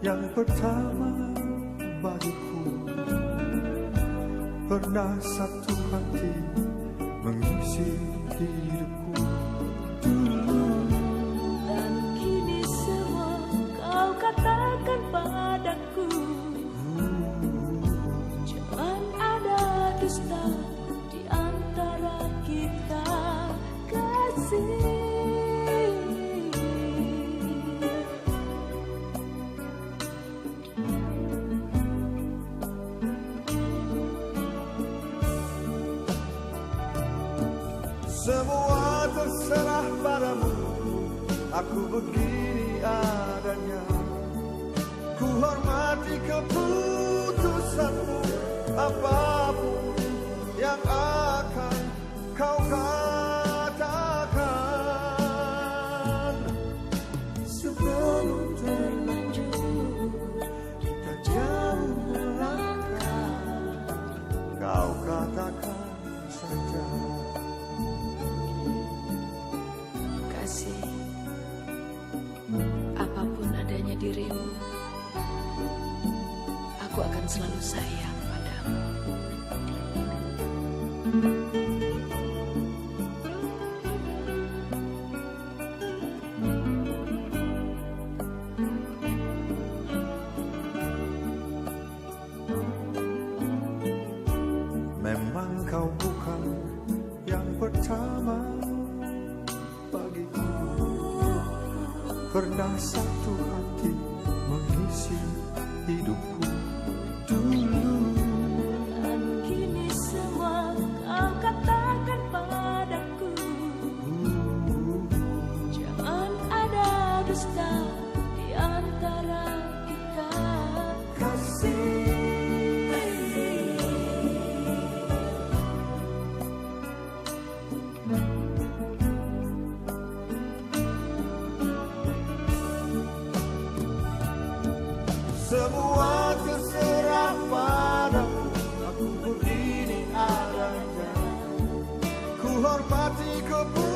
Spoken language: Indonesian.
yang pertama bagiku. Pernah satu hati mengisi hidupku dulu. Dan kini semua kau katakan padaku. Jangan ada dusta di antara kita, kasih. Semua terserah padamu, aku begini adanya. Ku hormati keputusanmu, apapun yang akan kau katakan. Sebelum terlanjur kita jauh melangkah, kau katakan saja. Kasih, apapun adanya dirimu, aku akan selalu sayang padamu. Memang kau bukan yang pertama bagiku. Pernah satu hati mengisi hidupku dulu. Dan kini semua kau katakan padaku. Jangan ada dusta di antara kita, Kasih. Semua terserah padamu, aku begini adanya. Ku hormati keputusanmu,